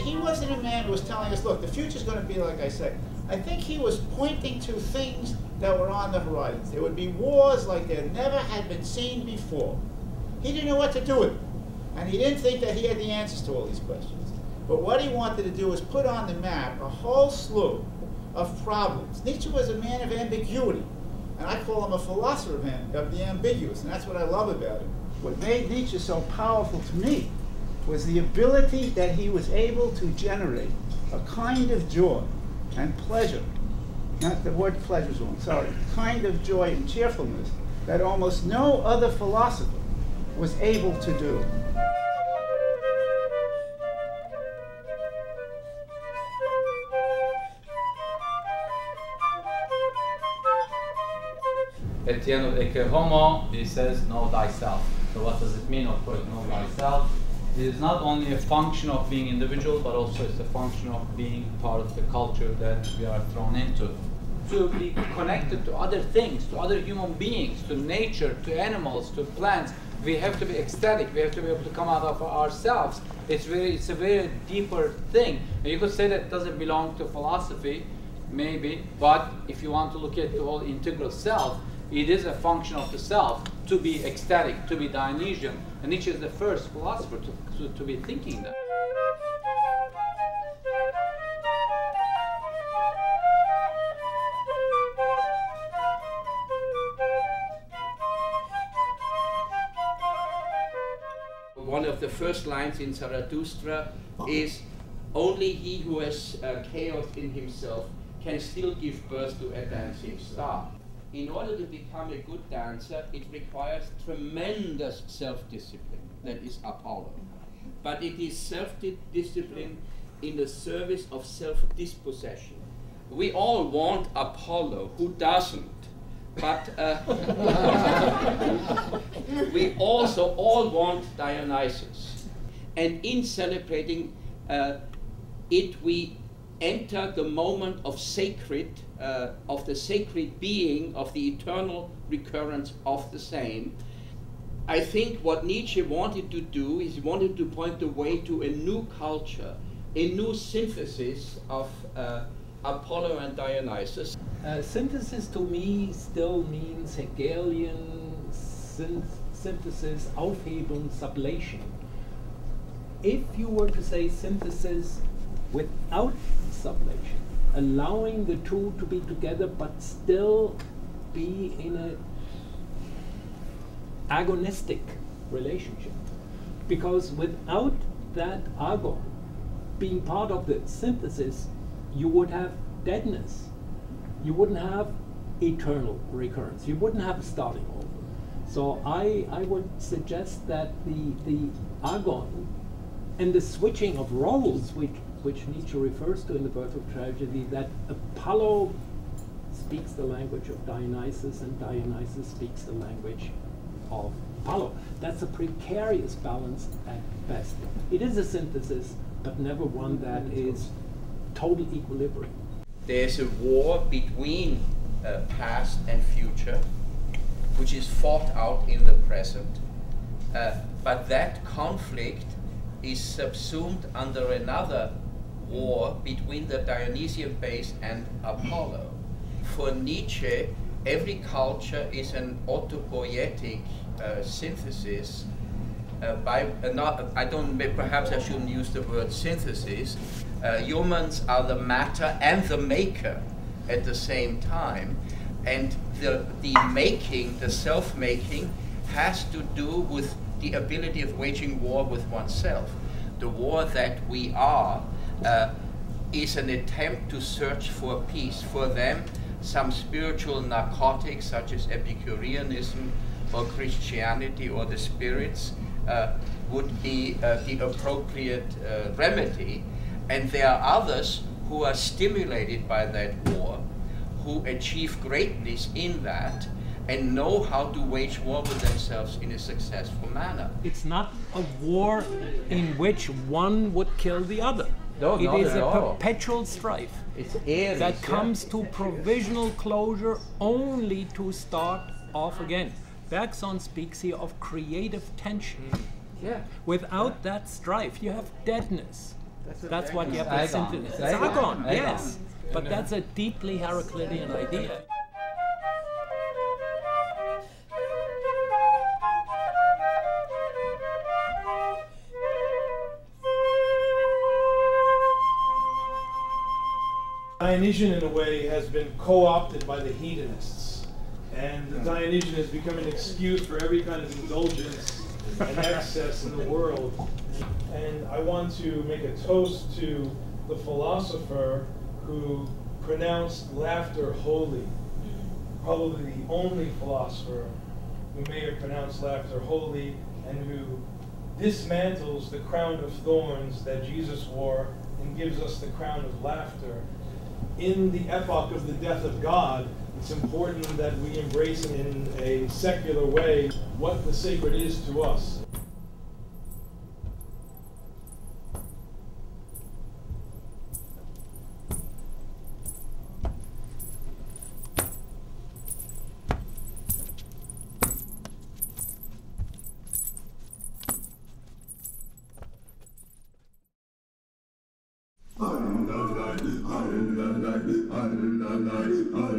he wasn't a man who was telling us, look, the future's going to be like I say. I think he was pointing to things that were on the horizon. There would be wars like there never had been seen before. He didn't know what to do with it. And he didn't think that he had the answers to all these questions. But what he wanted to do was put on the map a whole slew of problems. Nietzsche was a man of ambiguity. And I call him a philosopher of the ambiguous. And that's what I love about him. What made Nietzsche so powerful to me was the ability that he was able to generate a kind of joy and pleasure, not the word pleasure is wrong, sorry, kind of joy and cheerfulness that almost no other philosopher was able to do. At the end of Ecce Homo, he says, know thyself. So what does it mean, of course, know thyself? It is not only a function of being individual, but also it's a function of being part of the culture that we are thrown into. To be connected to other things, to other human beings, to nature, to animals, to plants, we have to be ecstatic, we have to be able to come out of ourselves. It's a very deeper thing. And you could say that it doesn't belong to philosophy, maybe, but if you want to look at the whole integral self, it is a function of the self to be ecstatic, to be Dionysian. And Nietzsche is the first philosopher to be thinking that. One of the first lines in Zarathustra is, only he who has chaos in himself can still give birth to a dancing star. In order to become a good dancer, it requires tremendous self-discipline. That is Apollo. But it is self-discipline in the service of self-dispossession. We all want Apollo, who doesn't? But we also all want Dionysus. And in celebrating it, we enter the moment of sacred, of the sacred being, of the eternal recurrence of the same. I think what Nietzsche wanted to do is he wanted to point the way to a new culture, a new synthesis of Apollo and Dionysus. Synthesis to me still means Hegelian synthesis, Aufhebung, sublation. If you were to say synthesis without sublation, allowing the two to be together but still be in an agonistic relationship. Because without that agon being part of the synthesis, you would have deadness. You wouldn't have eternal recurrence. You wouldn't have a starting over. So I would suggest that the agon and the switching of roles, which Nietzsche refers to in The Birth of Tragedy, that Apollo speaks the language of Dionysus and Dionysus speaks the language of Apollo. That's a precarious balance at best. It is a synthesis, but never one that is total equilibrium. There's a war between past and future, which is fought out in the present, but that conflict is subsumed under another war between the Dionysian base and Apollo. For Nietzsche, every culture is an autopoietic synthesis. Perhaps I shouldn't use the word synthesis. Humans are the matter and the maker at the same time, and the making, the self-making, has to do with the ability of waging war with oneself. The war that we are is an attempt to search for peace. For them, some spiritual narcotics such as Epicureanism or Christianity or the spirits would be the appropriate remedy. And there are others who are stimulated by that war, who achieve greatness in that, and know how to wage war with themselves in a successful manner. It's not a war in which one would kill the other. No, it not is at a all. perpetual strife It's Aries, that comes to provisional closure only to start off again. Bergson speaks here of creative tension. Yeah. Without that strife, you have deadness. That's what you have to Agon. synthesize. It's It's agon. agon, yes. But that's a deeply Heraclitean idea. Dionysian, in a way, has been co-opted by the hedonists, and the Dionysian has become an excuse for every kind of indulgence and excess in the world. And I want to make a toast to the philosopher who pronounced laughter holy, probably the only philosopher who may have pronounced laughter holy, and who dismantles the crown of thorns that Jesus wore and gives us the crown of laughter. In the epoch of the death of God, it's important that we embrace in a secular way what the sacred is to us. I